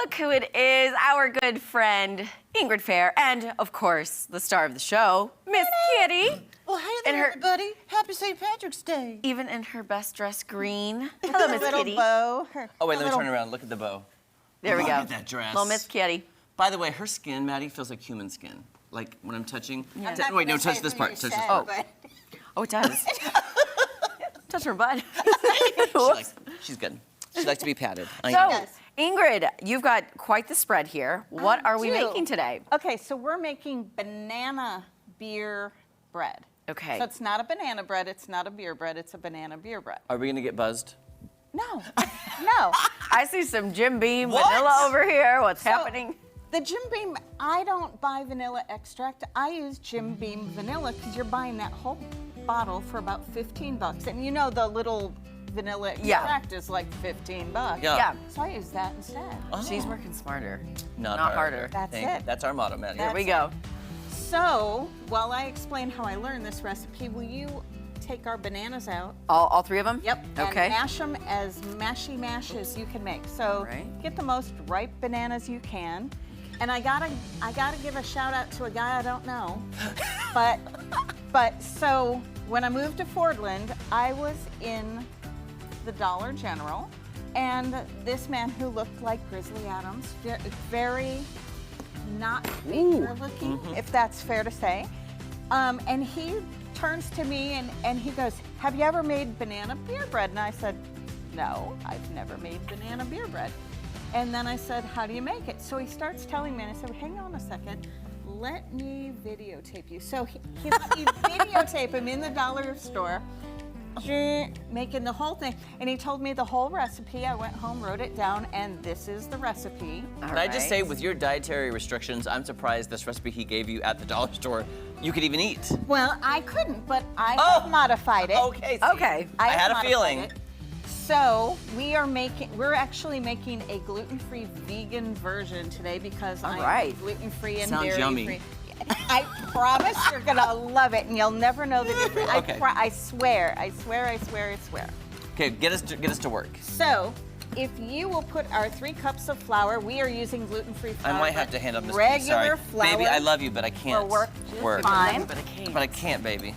look who it is, our good friend, Ingrid Fair, and, of course, the star of the show, Miss Kitty. Well, hey there, everybody. Happy St. Patrick's Day. Even in her best dress green. Hello, Miss little Kitty. bow. Oh, wait, let me turn around. Look at the bow. There we go. Look at that dress. Little Miss Kitty. By the way, her skin, Maddie, feels like human skin. Like when I'm touching. Yeah. Wait, no, touch this part. Touch this part. Oh, it does. Touch her butt. She's good. She likes to be patted. So, Ingrid, you've got quite the spread here. What are we making today? Okay, so we're making banana beer bread. Okay. So it's not a banana bread, it's not a beer bread, it's a banana beer bread. Are we gonna get buzzed? No, no. I see some Jim Beam vanilla over here. What's happening? The Jim Beam, I don't buy vanilla extract. I use Jim Beam vanilla because you're buying that whole bottle for about 15 bucks. And you know the little vanilla extract is like 15 bucks. Yeah. So I use that instead. Oh. She's working smarter, Not harder. That's it. That's our motto, Maddie. Here we go. So, while I explain how I learned this recipe, will you take our bananas out? All three of them? Yep. Okay. And mash them as mashy mash as you can make. So get the most ripe bananas you can. And I gotta give a shout out to a guy I don't know. but so when I moved to Fordland, I was in the Dollar General, and this man who looked like Grizzly Adams, very not fair looking, if that's fair to say. And he turns to me and he goes, "Have you ever made banana beer bread?" And I said, "No, I've never made banana beer bread." And then I said, "How do you make it?" So he starts telling me, and I said, "Hang on a second, let me videotape you." So he let me videotape him in the dollar store, making the whole thing. And he told me the whole recipe. I went home, wrote it down, and this is the recipe. Can I just say, with your dietary restrictions, I'm surprised this recipe he gave you at the dollar store, you could even eat. Well, I couldn't, but I have modified it. Okay. Okay. I had a feeling. It. So we're actually making a gluten-free vegan version today because I'm gluten-free and Sounds dairy-free. yummy. I promise you're gonna love it, and you'll never know the difference. Okay. I swear. Okay, get us to work. So, if you will put our 3 cups of flour, we are using gluten-free flour. I might have to hand up this regular flour. Baby, I love you, but I can't. Work. Fine. But I can't, baby.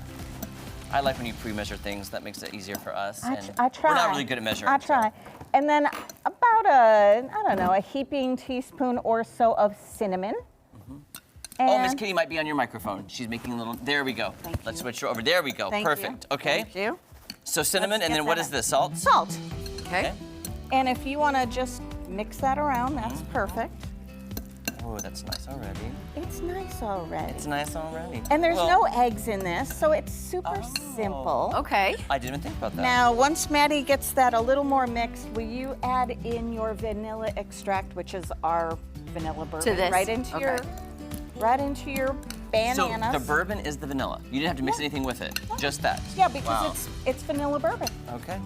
I like when you pre-measure things. That makes it easier for us. I try. We're not really good at measuring. I try. And then about a heaping teaspoon or so of cinnamon. Oh, Miss Kitty might be on your microphone. She's making a little, there we go. Let's switch her over. There we go. Perfect. Okay. Thank you. So cinnamon, and then what is this, salt? Salt. Okay. And if you want to just mix that around, that's perfect. Oh, that's nice already. It's nice already. It's nice already. And there's no eggs in this, so it's super simple. Okay. I didn't even think about that. Now, once Maddie gets that a little more mixed, will you add in your vanilla extract, which is our vanilla bourbon, To this? right into your bananas. So the bourbon is the vanilla. You didn't have to mix anything with it. Just that. Yeah, because it's vanilla bourbon. Okay.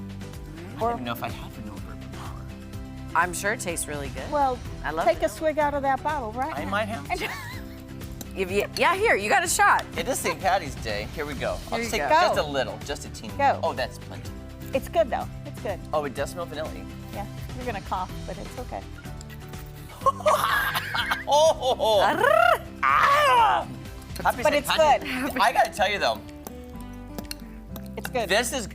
I don't even know if I have vanilla bourbon. I'm sure it tastes really good. Well, I love take it. a swig out of that bottle, right? I might have to. Here, you got a shot. It is St. Patty's Day. Here we go. I'll Here just you take go. just a little, just a teeny. Go. Oh, that's plenty. It's good though. It's good. Oh, it does smell vanilla-y. Yeah, you're gonna cough, but it's okay. Oh! Happy But St. it's Patrick's Day. I gotta tell you though, It's good. this is,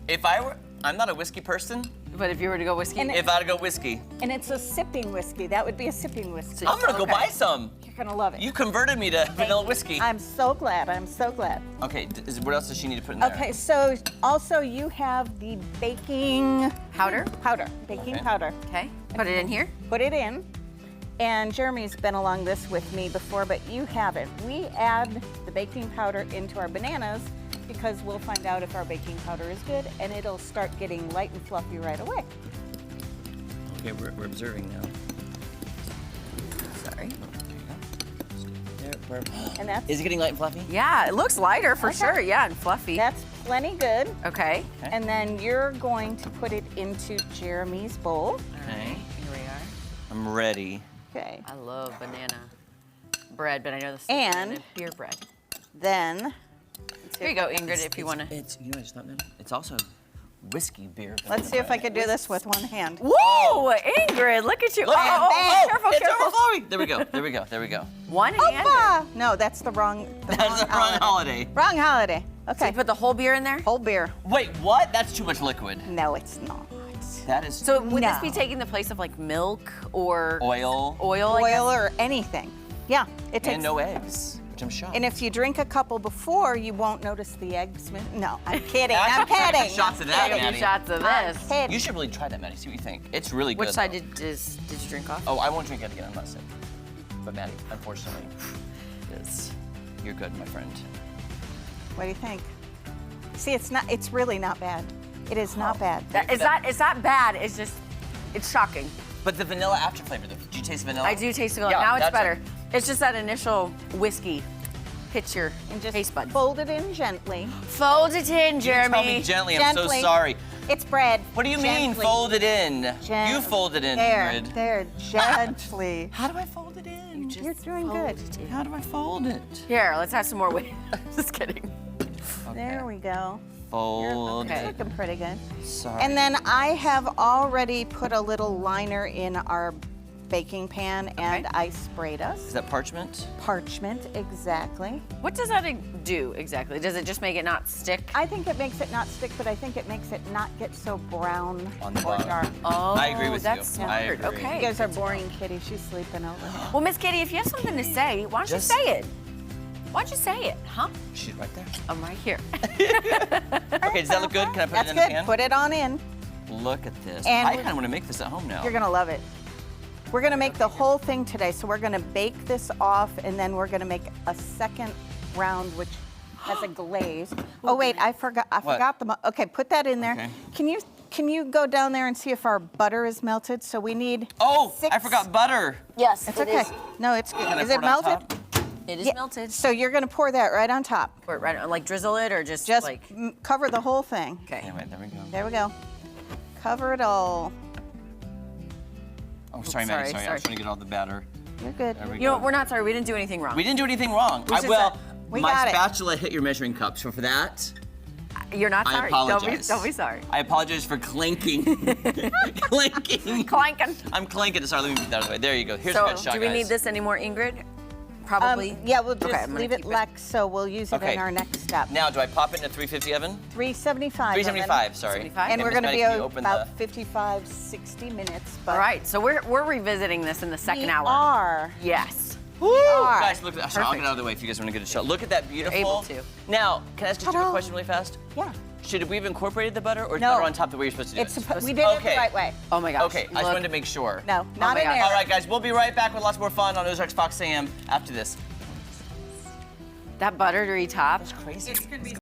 I'm not a whiskey person. But if you were to go whiskey, And If I had to go whiskey, And it's a sipping whiskey. That would be a sipping whiskey. I'm gonna go buy some. You're gonna love it. You converted me to vanilla whiskey. I'm so glad. I'm so glad. Okay, what else does she need to put in there? Okay, so also you have the baking powder. baking Okay. powder. Okay. Put it in here. Put it in. And Jeremy's been along this with me before, but you haven't. We add the baking powder into our bananas because we'll find out if our baking powder is good, and it'll start getting light and fluffy right away. Okay, we're observing now. Sorry. And that's Is it getting light and fluffy? Yeah, it looks lighter for Okay. sure. Yeah, and fluffy. that's plenty good. Okay. And then you're going to put it into Jeremy's bowl. Okay. Here we are. I'm ready. Okay. I love banana bread, but I know this is And- banana beer bread. Then Here you go, Ingrid, if you want to. It's, you know, I just thought, man, it's also whiskey beer. let's see if I could do this with one hand. Whoa, Ingrid, look at you. Look at oh, it. careful, It's careful. There we go. There we go. There we go. One-handed. Opa! No, that's the wrong. That's the wrong holiday. Wrong holiday. So Okay. you put the whole beer in there? Whole beer. Wait, what? That's too much liquid. No, it's not. That is So would this be No. taking the place of like milk or oil Oil, I guess? Oil or anything. Yeah, it takes. and no eggs, which I'm shocked. And if you drink a couple before, you won't notice the eggs. No, I'm kidding. Actually, I'm kidding. shots of that, Take a few Maddie. shots of I'm this. kidding. You should really try that, Maddie. See what you think. It's really good. Which side though. did you drink off? Oh, I won't drink it again. I'm not sick. But Maddie, unfortunately, you're good, my friend. What do you think? See, it's not. It's really not bad. It is not bad. It's not bad. It's just, it's shocking. But the vanilla after flavor, though. Did you taste vanilla? I do taste it. Yeah, Now it's that's better. it. It's just that initial whiskey hits your And just taste bud. fold it in gently. Fold it in, You Jeremy. tell me gently. I'm so Gently. sorry. It's bread. What do you mean, Gently. fold it in? Gen- You fold it in, There, Ingrid. there, gently. How do I fold it in? You're doing good. How do I fold it? Here, let's have some more weight. Just kidding. There we go. Fold Okay. it. Looking pretty good. Sorry. And then I have already put a little liner in our baking pan, and I sprayed us. Is that parchment? Parchment, exactly. What does that do exactly? Does it just make it not stick? I think it makes it not stick, but I think it makes it not get so brown On the or bottom. dark. Oh, I agree with that's you. I smart. agree. Okay. You guys are boring, Kitty. She's sleeping over there. Well, Miss Kitty, if you have something to say, why don't Just- you say it? Why don't you say it, huh? She's right there. I'm right here. Okay, does that look good? Can I put That's it in the good. pan? Put it on in. Look at this. And I we- kind of want to make this at home now. You're gonna love it. We're gonna make the whole thing today. So we're gonna bake this off, and then we're gonna make a second round, which has a glaze. Oh wait, I forgot. I What? forgot the. Okay, put that in there. Okay. Can you go down there and see if our butter is melted? So we need. Oh, I 6 forgot butter. Yes, It's okay. No, it's good. Can I Is pour it on melted? top? It is Yeah. melted. So you're gonna pour that right on top. Or right, like drizzle it or just Just like, cover the whole thing. okay. Anyway, there we go. There we go. Cover it all. Oh, sorry, Maddie. sorry, Sorry. I was trying to get all the batter. You're good. There we You know go. what, we're not sorry, we didn't do anything wrong. We didn't do anything wrong. We just well, said- We my got it. spatula hit your measuring cup, so for that, You're not I sorry. apologize. Don't be sorry. I apologize for clanking. Clanking. Clanking. I'm clanking. Sorry, let me move that out of the way. There you go. Here's a So, good shot, do we guys. need this anymore, Ingrid? Probably. Yeah, we'll just Okay, I'm gonna leave it keep like so. We'll use it Okay. in our next step. Now, do I pop it in a 350 oven? 375. 375, sorry. 375. And we're Miss going to Maddie, be can you open about the- 55, 60 minutes. But All right, so we're revisiting this in the second we hour. are. Yes. We are. Guys, look at that. Sorry, I'll get Perfect. out of the way if you guys want to get a shot. Look at that beautiful. able to. Now, can I ask you a Ta-da. question really fast? Yeah. Should we have incorporated the butter or is No. butter on top the way you're supposed to do It's it? we did it Okay. the right way. Oh my gosh. Okay, I just wanted to make sure. No, not my in gosh. there. All right, guys, we'll be right back with lots more fun on Ozarks Fox AM after this. That buttery top. Crazy.